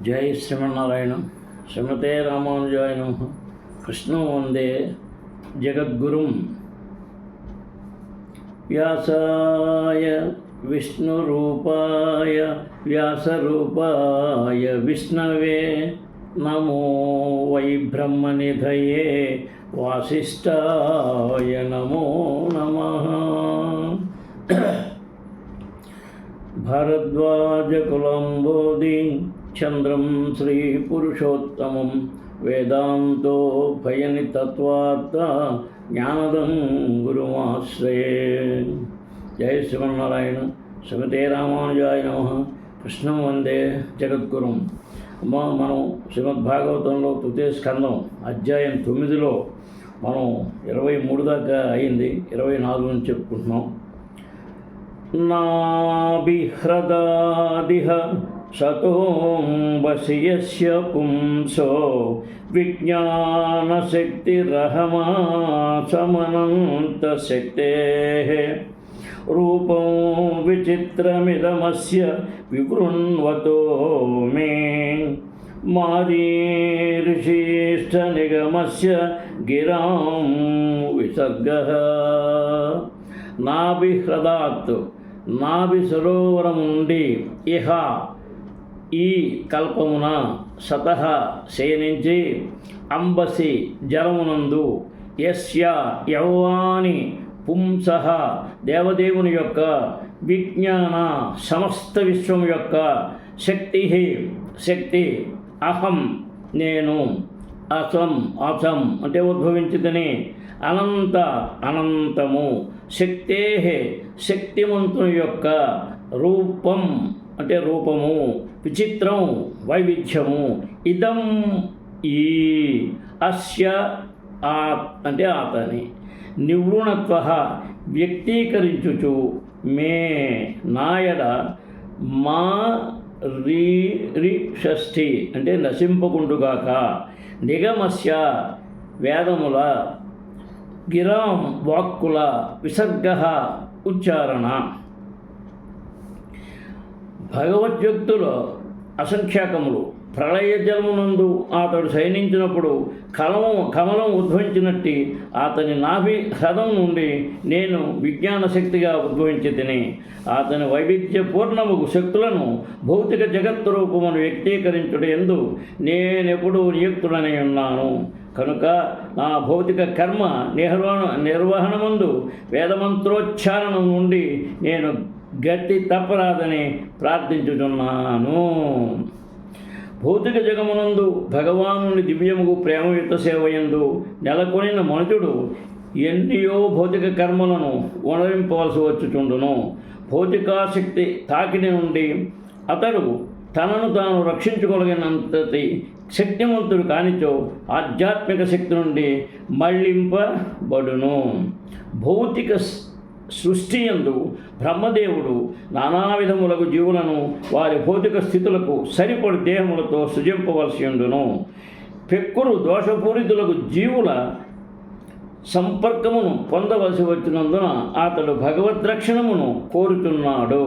జై శ్రీమన్నారాయణ. శ్రీమతే రామానుజాయ నమః. కృష్ణం వందే జగద్గురుం. వ్యాసాయ విష్ణురూపాయ వ్యాసరూపాయ విష్ణవే నమో వై బ్రహ్మనిధయే వాసిష్ఠాయ నమో నమః. భారద్వాజకులంబోధి చంద్రం శ్రీపురుషోత్తమం వేదాంతో భయని తత్వార్థ జ్ఞానదం గురుమాశ్రయే. జై శ్రీమన్నారాయణ. శ్రీమతే రామానుజాయ నమః. కృష్ణం వందే జగద్గురుం. మనం శ్రీమద్భాగవతంలో తృతీయ స్కందం అధ్యాయం 9లో మనం 23 దాకా అయింది. 24 నుంచి చెప్పుకుంటున్నాం. నాభిహృదాదిహ సతోంబసి యస్య పుంసో విజ్ఞానశక్తిరహమా సమనంతశక్తేః రూపం విచిత్రమిదమస్య వివృణ్వతో మే మారీర్షిష్ఠనిగమస్య గిరాం విసర్గః. నాభిహృదాత్ నాభి సరోవరం నుండి ఇహ ఈ కల్పమున సతః శయనించి అంబసి జలమునందు యస్య యవ్వాని పుంసః దేవదేవుని యొక్క విజ్ఞాన సమస్త విశ్వం యొక్క శక్తి అహం నేను అసం అంటే ఉద్భవించితని అనంతము శక్తిమంతుని యొక్క రూపం అంటే రూపము, విచిత్రం వైవిధ్యము, ఇదం ఈ అస్య అంటే అతని నివృణత్వ వ్యక్తీకరించుచు మే నాయడ మా షష్ఠి అంటే నశింపకుండుగాక నిగమస్య వేదముల గిరాం వాక్కుల విసర్గ ఉచ్చారణ. భగవద్వ్యక్తుల అసంఖ్యాకములు ప్రళయ జలమునందు అతడు శయనించినప్పుడు కమలం ఉద్భవించినట్టి అతని నాభి హ్రదం నుండి నేను విజ్ఞాన శక్తిగా ఉద్భవించి తిని అతని వైవిధ్యపూర్ణము శక్తులను భౌతిక జగత్తు రూపమును వ్యక్తీకరించుట ఎందు నేనెప్పుడూ నియుక్తుడనై ఉన్నాను. కనుక నా భౌతిక కర్మ నిర్వహణమందు వేదమంత్రోచ్చారణం నుండి నేను గట్టి తప్పరాదని ప్రార్థించుచున్నాను. భౌతిక జగమునందు భగవానుని దివ్యముగు ప్రేమయుక్త సేవయందు నెలకొనిన మనుషుడు ఎన్నియో భౌతిక కర్మలను వనరింపవలసి వచ్చుచుండును. భౌతికాశక్తి తాకిడి నుండి అతడు తనను తాను రక్షించుకోగలిగినంతటి శక్తివంతుడు కానిచో ఆధ్యాత్మిక శక్తి నుండి మళ్లింపబడును. భౌతిక సృష్టి యందు బ్రహ్మదేవుడు నానా విధములకు జీవులను వారి భౌతిక స్థితులకు సరిపడి దేహములతో సృజింపవలసి ఉండును. పెక్కురు దోషపూరితులకు జీవుల సంపర్కమును పొందవలసి వచ్చినందున అతడు భగవద్రక్షణమును కోరుతున్నాడు.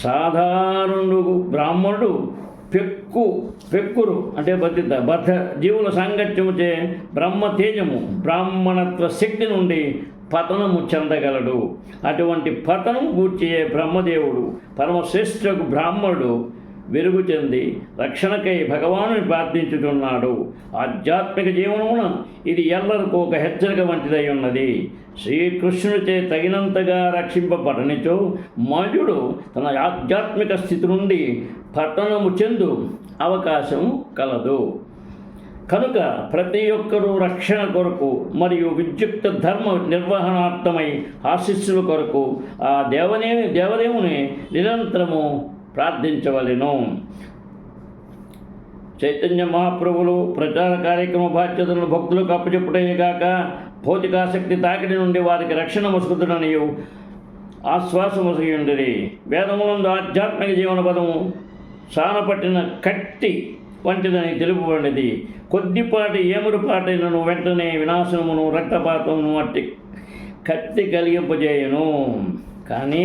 సాధారణుడు బ్రాహ్మణుడు పెక్కురు అంటే బద్ధ జీవుల సాంగత్యముచే బ్రహ్మ తేజము బ్రాహ్మణత్వ శక్తి నుండి పతనము చెందగలడు. అటువంటి పతనం గూర్చియే బ్రహ్మదేవుడు పరమశ్రేష్ఠకు బ్రాహ్మణుడు వెలుగు చెంది రక్షణకై భగవానుని ప్రార్థించుతున్నాడు. ఆధ్యాత్మిక జీవనమున ఇది ఎల్లరికూ ఒక హెచ్చరిక వంటిదై ఉన్నది. శ్రీకృష్ణుడిచే తగినంతగా రక్షింపబడనిచో మనుజుడు తన ఆధ్యాత్మిక స్థితి నుండి పతనము చెందు అవకాశం కలదు. కనుక ప్రతి ఒక్కరూ రక్షణ కొరకు మరియు విద్యుక్త ధర్మ నిర్వహణార్థమై ఆశీస్సుల కొరకు ఆ దేవదేవుని నిరంతరము ప్రార్థించవలెను. చైతన్య మహాప్రభులు ప్రచార కార్యక్రమ బాధ్యతలను భక్తులకు అప్పచెప్పుటేగాక భౌతికాసక్తి తాకిడి నుండి వారికి రక్షణ మొసుకుతుడనియు ఆశ్వాసమొసగియుండిరి. వేదములందు ఆధ్యాత్మిక జీవన పదము సానపట్టిన కట్టి వంటిదని తెలుపబడినది. కొద్దిపాటి ఏమురుపాటైనను వెంటనే వినాశనమును రక్తపాతమును అట్టి కత్తి కలిగింపజేయను. కానీ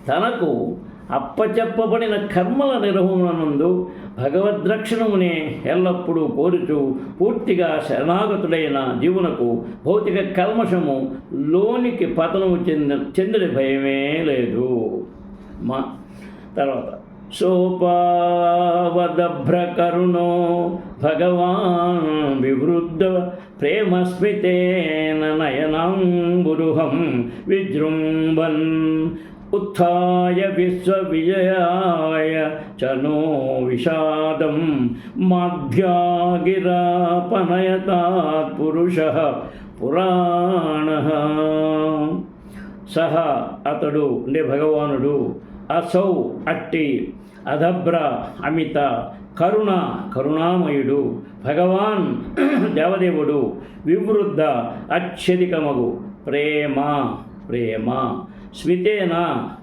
తనకు అప్పచెప్పబడిన కర్మల నిర్వహణనందు భగవద్రక్షణమునే ఎల్లప్పుడూ కోరుచు పూర్తిగా శరణాగతుడైన జీవునకు భౌతిక కల్మషము లోనికి పతనము చెందిన భయమే లేదు. మా తర్వాత సోపావదభ్రకరుణో భగవాన్ వివృద్ధ ప్రేమస్మితేన నయనాంబురుహం విజృంభన్ ఉత్థాయ విశ్వవిజయాయ చనో విషాదం మాధ్యాగిరాపనయతాత్ పురుషః పురాణః. సహ అతడు అంటే భగవానుడు, అసౌ అట్టి, అధభ్ర అమిత, కరుణ కరుణామయుడు, భగవాన్ దేవదేవుడు, వివృద్ధ అత్యధికమగు, ప్రేమ ప్రేమ, స్మితేన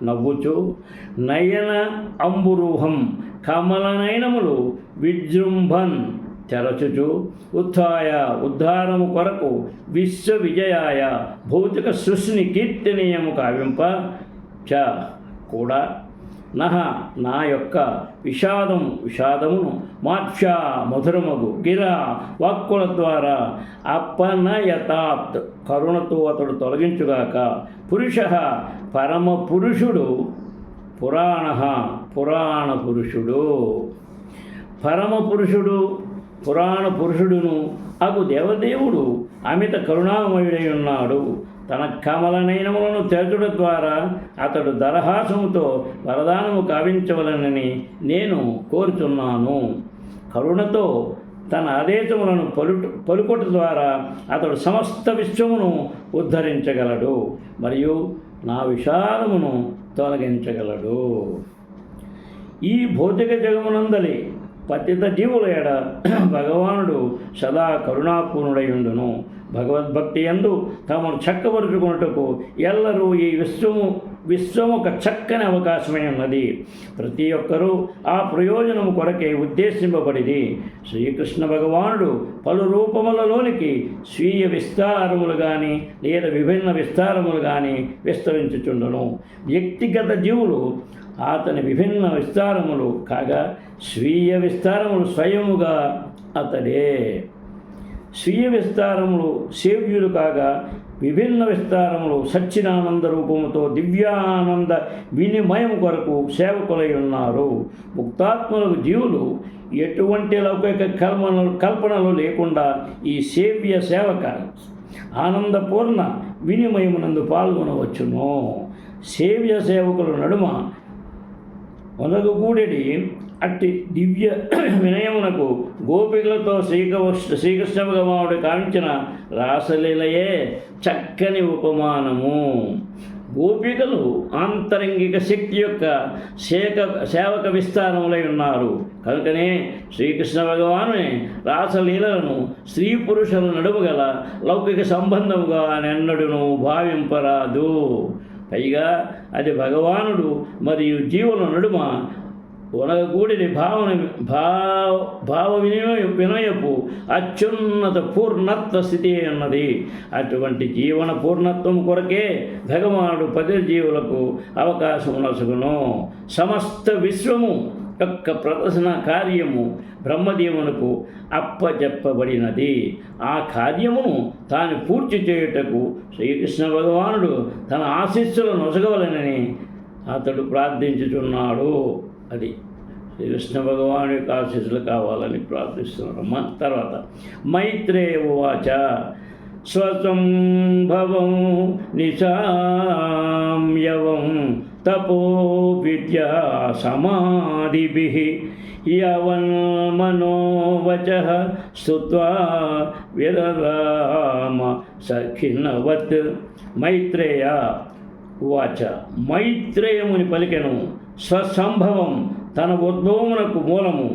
నవ్వుచు, నయన అంబురూహం కమలనయనములు, విజృంభన్ తెరచుచు, ఉత్థాయ ఉద్ధారము కొరకు, విశ్వ విజయాయ భౌతిక సృష్టిని కీర్తనీయము కావింప చ కూడా, నహ నా యొక్క విషాదమును మాక్ష మధురమగు గిర వాక్కుల ద్వారా అపనయతాత్ కరుణతో అతడు తొలగించుగాక, పురుష పరమ పురుషుడు, పురాణ పురుషుడు, పరమ పురుషుడు పురాణ పురుషుడును అగు దేవదేవుడు అమిత కరుణామయుడై ఉన్నాడు. తన కమలనయనములను తెరచుట ద్వారా అతడు దరహాసముతో వరదానము కావించవలనని నేను కోరుచున్నాను. కరుణతో తన ఆదేశములను పలుకుట ద్వారా అతడు సమస్త విశ్వమును ఉద్ధరించగలడు మరియు నా విషాదమును తొలగించగలడు. ఈ భౌతిక జగమునందలి పతిత జీవుల ఎడ భగవానుడు సదా కరుణాపూర్ణుడయుండును. భగవద్భక్తి యందు తమను చక్కబరుచుకున్నట్టుకు ఎల్లరూ ఈ విశ్వము ఒక చక్కని అవకాశమే ఉన్నది. ప్రతి ఒక్కరూ ఆ ప్రయోజనము కొరకే ఉద్దేశింపబడిది. శ్రీకృష్ణ భగవానుడు పలు రూపములలోనికి స్వీయ విస్తారములు కానీ లేదా విభిన్న విస్తారములు కానీ విస్తరించుచుండును. వ్యక్తిగత జీవులు అతని విభిన్న విస్తారములు కాగా స్వీయ విస్తారములు స్వయముగా అతడే. స్వీయ విస్తారములు సేవ్యులు కాగా విభిన్న విస్తారములు సచ్చిదానంద రూపముతో దివ్యానంద వినిమయం కొరకు సేవకులై ఉన్నారు. ముక్తాత్మలకు జీవులు ఎటువంటి లౌకిక కల్పనలు లేకుండా ఈ సేవ్య సేవక ఆనందపూర్ణ వినిమయమునందు పాల్గొనవచ్చును. సేవ్య సేవకుల నడుమ ఒనగకూడెడి అట్టి దివ్య వినయమునకు గోపికలతో శ్రీకృష్ణ భగవానుడు కావించిన రాసలీలయే చక్కని ఉపమానము. గోపికలు ఆంతరంగిక శక్తి యొక్క సేవక విస్తారములై ఉన్నారు. కనుకనే శ్రీకృష్ణ భగవానుని రాసలీలను స్త్రీ పురుషుల నడుమగల లౌకిక సంబంధముగా నెన్నడును భావింపరాదు. పైగా అది భగవానుడు మరియు జీవుల నడుమ ఒనగకూడిని భావ వినయపు అత్యున్నత పూర్ణత్వ స్థితి ఉన్నది. అటువంటి జీవన పూర్ణత్వం కొరకే భగవానుడు పది జీవులకు అవకాశం నసుగును. సమస్త విశ్వము యొక్క ప్రదర్శన కార్యము బ్రహ్మదేవునకు అప్పచెప్పబడినది. ఆ కార్యమును తాను పూర్తి చేయుటకు శ్రీకృష్ణ భగవానుడు తన ఆశీస్సులను నొసగవలనని అతడు ప్రార్థించుచున్నాడు. అది శ్రీకృష్ణ భగవాను యొక్క ఆశీస్సులు కావాలని ప్రార్థిస్తున్నారమ్మ. తర్వాత మైత్రేయ ఉవాచ స్వసంభవం నిశామ్యవం తపో విద్యా సమాధిభిః యవన్మనోవచః స్తుత్వా విరరామ సఖినవత్. మైత్రేయ ఉవాచ మైత్రేయముని పలికెను. స్వసంభవం తన ఉద్భవమునకు మూలము,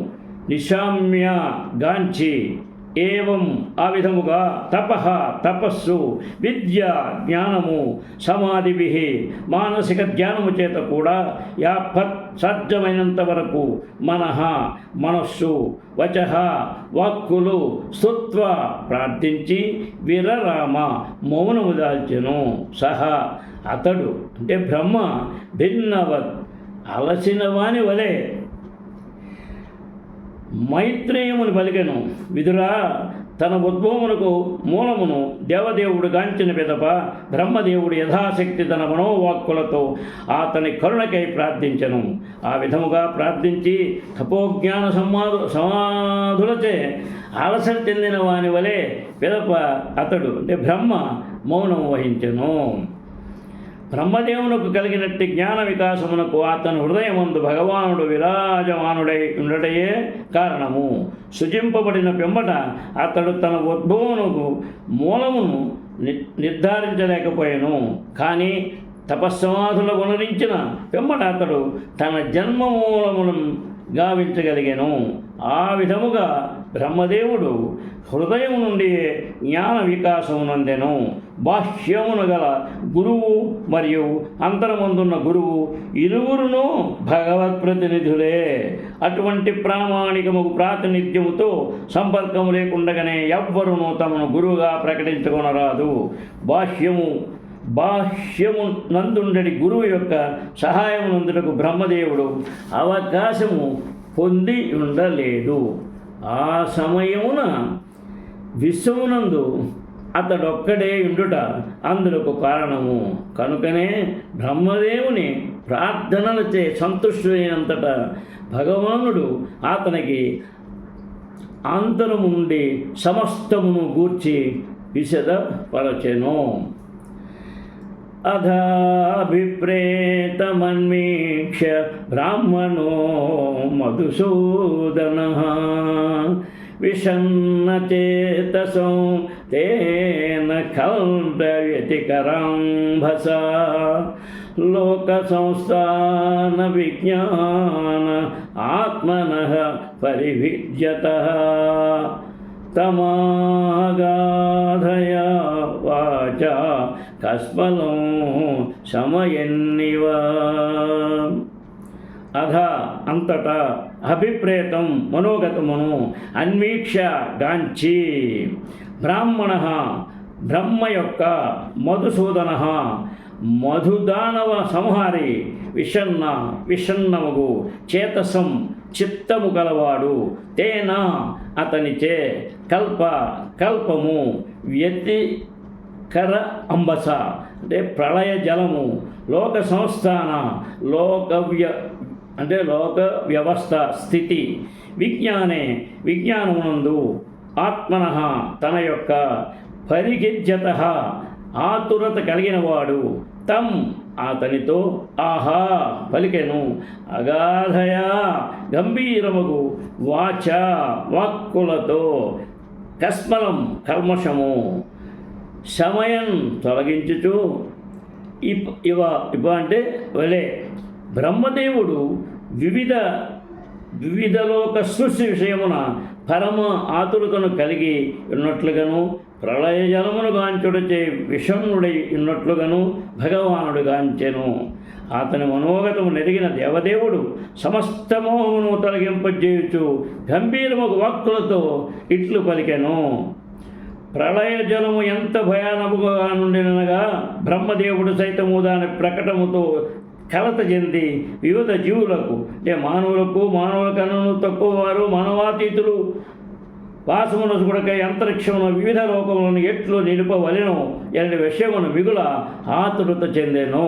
నిశామ్య గాంచి, ఏవం ఆ విధముగా, తపః తపస్సు, విద్య జ్ఞానము, సమాధిభిః మానసిక ధ్యానము చేత కూడా, యాపత్ సాధ్యమైనంత వరకు, మనః మనస్సు, వచః వాక్కులు, స్తుత్వ ప్రార్థించి, విరరామ మౌనము దాల్చెను. సహ అతడు అంటే బ్రహ్మ భిన్నవత్ అలసిన వాని వలె మైత్రేయముని పలికెను, విదురా, తన ఉద్భవమునకు మూలమును దేవదేవుడు గాంచిన పిదప బ్రహ్మదేవుడు యథాశక్తి తన మనోవాక్కులతో అతని కరుణకై ప్రార్థించెను. ఆ విధముగా ప్రార్థించి తపోజ్ఞాన సమాధులచే అలసట చెందిన వాని వలె పిదప అతడు బ్రహ్మ మౌనం వహించెను. బ్రహ్మదేవునకు కలిగినట్టి జ్ఞాన వికాసమునకు అతని హృదయమందు భగవానుడు విరాజమానుడై ఉండటయే కారణము. సృజింపబడిన పిమ్మట అతడు తన ఉద్భవమునకు మూలమును నిర్ధారించలేకపోయాను. కానీ తపస్సమాధుల గుణరించిన పిమ్మట అతడు తన జన్మమూలమును గావించగలిగాను. ఆ విధముగా బ్రహ్మదేవుడు హృదయం నుండి జ్ఞాన వికాసమునందెను. బాహ్యమును గల గురువు మరియు అంతరమందున్న గురువు ఇరువురును భగవత్ప్రతినిధులే. అటువంటి ప్రామాణికము ప్రాతినిధ్యముతో సంపర్కము లేకుండగానే ఎవ్వరునూ తమను గురువుగా ప్రకటించుకొనరాదు. బాహ్యము నందుండడి గురువు యొక్క సహాయమునందుటకు బ్రహ్మదేవుడు అవకాశము పొంది ఉండలేడు. ఆ సమయమున విశ్వమునందు అతడొక్కడే ఉండుట అందులకు కారణము. కనుకనే బ్రహ్మదేవుని ప్రార్థనలచే సంతుష్టుడైనంతట భగవానుడు అతనికి అంతరము నుండి సమస్తమును గూర్చి విశదపరచెను. అథాభిప్రేతమన్వీక్ష్య బ్రాహ్మణో మధుసూదనః విషన్నచేతసో తేన కల్పవ్యతికరాంభసా లోకసంస్థాన విజ్ఞాన ఆత్మనః పరివిజ్యతః తమాగాధయా వాచా కస్మలం సమయన్నివ. అధ అంతటా అభిప్రేతం మనోగతమును అన్వీక్ష గాంచి బ్రాహ్మణ బ్రహ్మ యొక్క మధుసూదన మధుదానవ సంహారి విషన్నముగు చేతసం చిత్తము గలవాడు తేన అతనిచే కల్పము వ్యతికర అంబస అంటే ప్రళయ జలము లోక సంస్థాన లోక వ్యవస్థ స్థితి విజ్ఞానమునందు ఆత్మన తన యొక్క పరిగిజ్యత ఆతురత కలిగినవాడు తం అతనితో ఆహా పలికెను. అగాధయా గంభీరముగు వాక్కులతో కస్మలం కల్మషము సమయం తొలగించుచు ఇవ అంటే వలే బ్రహ్మదేవుడు వివిధ లోక సృష్టి విషయమున పరమ ఆతురతను కలిగి ఉన్నట్లుగాను ప్రళయ జలమును గాంచుడచే విషణ్ణుడై ఉన్నట్లుగాను భగవానుడు గాంచెను. అతని మనోగతము నెరిగిన దేవదేవుడు సమస్త మోహమును తొలగింపజేయుచు గంభీరముగు వాక్కులతో ఇట్లు పలికెను. ప్రళయ జలము ఎంత భయానముగా నుండినగా బ్రహ్మదేవుడు సైతము దాని ప్రకటముతో కలత చెంది వివిధ జీవులకు అంటే మానవుల కన్నును తక్కువ వారు మానవాతీతులు వాసమునసు కొడకై అంతరిక్షమును వివిధ లోకములను ఎట్లు నిలుపవలెను ఎలాంటి విషయమును మిగుల ఆతురత చెందెను.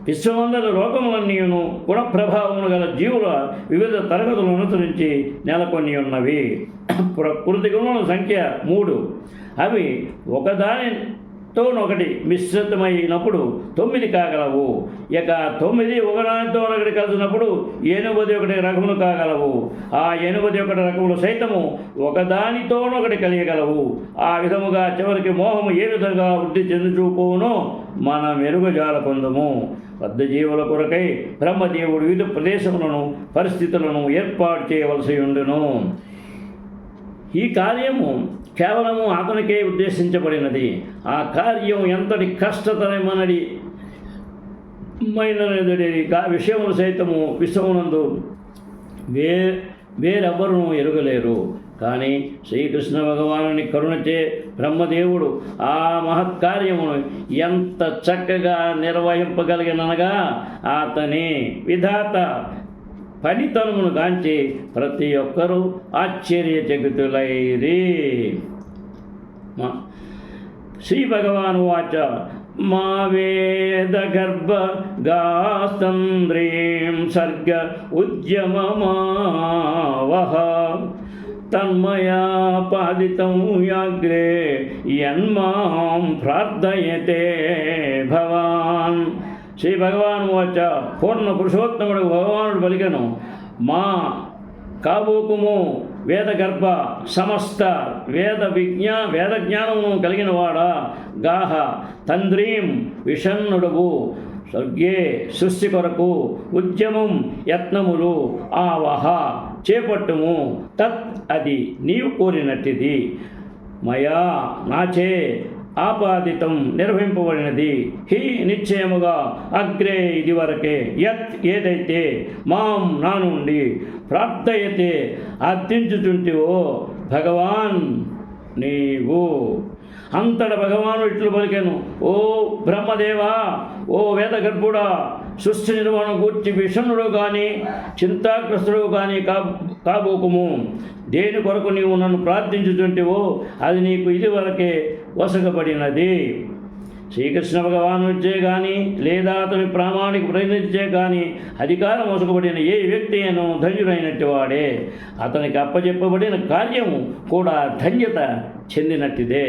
విశ్వమందరి లోకములన్నీయును గుణప్రభావమును గల జీవుల వివిధ తరగతులను అనుసరించి నెలకొని ఉన్నవి. ప్రకృతి గుణముల సంఖ్య 3. అవి ఒకదానితోనొకటి మిశ్రితమైనప్పుడు 9 కాగలవు. ఇక 9 ఒకదానితో ఒకటి కలిసినప్పుడు 81 రకములు కాగలవు. ఆ 81 రకములు సైతము ఒకదానితోనొకటి కలిగగలవు. ఆ విధముగా చివరికి మోహము ఏ విధంగా వృద్ధి చెందుచూపోవునో మనం ఎరుగజాల పొందము. పెద్ద జీవుల కొరకై బ్రహ్మదేవుడు వివిధ ప్రదేశములను పరిస్థితులను ఏర్పాటు చేయవలసి ఉండును. ఈ కార్యము కేవలము అతనికే ఉద్దేశించబడినది. ఆ కార్యం ఎంతటి కష్టతరమైనది విషయములు సైతము విశ్వమునందు వేరెవ్వరూ ఎరుగలేరు. కానీ శ్రీకృష్ణ భగవానుని కరుణచే బ్రహ్మదేవుడు ఆ మహత్కార్యమును ఎంత చక్కగా నిర్వహింపగలిగిననగా అతని విధాత పనితనమును గాంచి ప్రతి ఒక్కరూ ఆశ్చర్యచకితులైరి. శ్రీ భగవాను వాచ మా వేద గర్భ గాస్తంద్రీం సర్గ ఉద్యమమావహ తన్మయా పాదితం యాగ్రే యన్మాం ప్రార్థయతే భవాన్. శ్రీ భగవాన్ వాచ పూర్ణ పురుషోత్తముడు భగవానుడు పలికెను, మా కాబోకుము వేదగర్భ సమస్త వేద జ్ఞానమును కలిగిన వాడా, గాహ తంద్రీం విషన్నుడవు, స్వర్గే సృష్టి కొరకు ఉద్యమం యత్నములు ఆవహ చేపట్టుము, తత్ అది నీవు కోరినట్టిది, మయా నాచే ఆపాదితం నిర్వహింపబడినది, హి నిశ్చయముగా అగ్రే ఇదివరకే, యత్ ఏదైతే మాం నా నుండి ప్రార్థయతే అర్థించుచుంటివో భగవాన్ నీవు. అంతట భగవాను ఇట్లు పలికెను, ఓ బ్రహ్మదేవా, ఓ వేదగర్భుడా, సృష్టి నిర్వహణ గూర్చి విషణుడు కానీ చింతాగ్రస్తుడు కానీ కాబోకుము. దేని కొరకు నీవు నన్ను ప్రార్థించుచుంటివో అది నీకు ఇదివరకే వసగబడినది. శ్రీకృష్ణ భగవానుడిచే కానీ లేదా అతని ప్రామాణిక ప్రతినిధిచే కానీ అధికారం వసగబడిన ఏ వ్యక్తి అయినా ధన్యుడైనట్టు వాడే. అతనికి అప్పచెప్పబడిన కార్యము కూడా ధన్యత చెందినట్టిదే.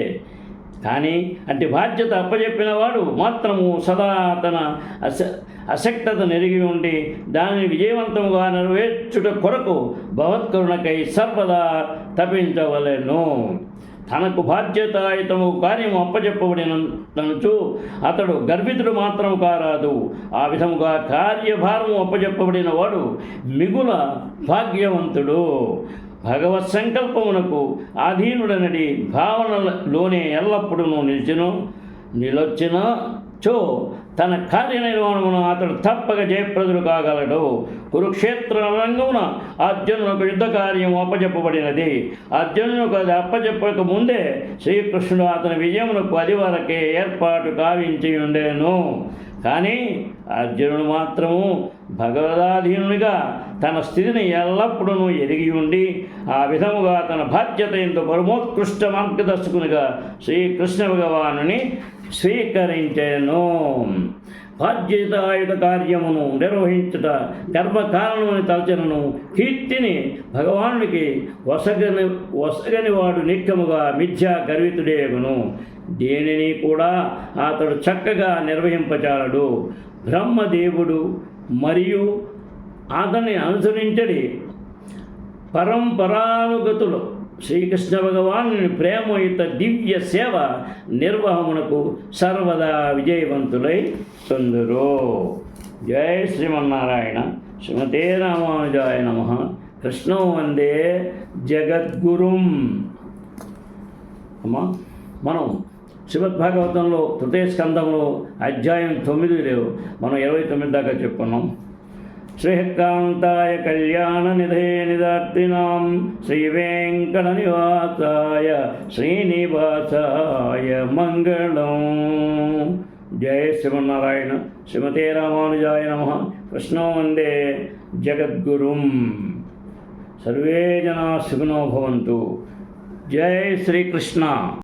కానీ అట్టి బాధ్యత అప్పచెప్పిన వాడు మాత్రము సదా తన అశక్తత నెరిగి ఉండి దానిని విజయవంతముగా నెరవేర్చుట కొరకు భగవత్కరుణకై సర్వదా తపించవలెను. తనకు బాధ్యతాయుతము కార్యము అప్పచెప్పబడినచు అతడు గర్భితుడు మాత్రము కారాదు. ఆ విధముగా కార్యభారము అప్పచెప్పబడిన వాడు మిగుల భాగ్యవంతుడు. భగవత్ సంకల్పమునకు ఆధీనుడనడి భావనలోనే ఎల్లప్పుడూ నిలొచ్చినచో తన కార్యనిర్వహణమును అతడు తప్పక జయప్రదుడు కాగలడు. కురుక్షేత్ర రంగమున అర్జునునకు యుద్ధ కార్యం అప్పచెప్పబడినది. అర్జునునకు అది అప్పచెప్పక ముందే శ్రీకృష్ణుడు అతని విజయమునకు అది వరకే ఏర్పాటు కావించి ఉండేను. కానీ అర్జునుడు మాత్రము భగవదాధీనునిగా తన స్థితిని ఎల్లప్పుడూ ఎరిగి ఉండి ఆ విధముగా తన బాధ్యత ఎంతో పరమోత్కృష్ట మార్గదర్శకునిగా శ్రీకృష్ణ భగవానుని స్వీకరించెను. బాధ్యతాయుత కార్యమును నిర్వహించుట గర్భకారణమని తలచనను కీర్తిని భగవానుడికి వసగని వాడు నిత్యముగా మిథ్యా గర్వితుడేగును. దేనిని కూడా అతడు చక్కగా నిర్వహింపచాలడు. బ్రహ్మదేవుడు మరియు అతన్ని అనుసరించడి పరంపరానుగతులు శ్రీకృష్ణ భగవాను ప్రేమయుత దివ్య సేవ నిర్వహమునకు సర్వదా విజయవంతులై తొందరు. జై శ్రీమన్నారాయణ. శ్రీమతే రామానుజాయ నమః. కృష్ణం వందే జగద్గురుం. అమ్మా, మనం శ్రీమద్భాగవతంలో తృతీయ స్కందంలో అధ్యాయం 9 మనం 29 దాకా చెప్పుకున్నాం. శ్రీకాంతాయ కళ్యాణ నిధే నిదార్థినాం శ్రీవేంకట నివాసాయ శ్రీనివాసాయ మంగళం. జయ శ్రీమన్నారాయణ. శ్రీమతే రామానుజాయ నమః. కృష్ణం వందే జగద్గురుం. సర్వే జనా సుఖినో భవంతు. జై శ్రీకృష్ణ.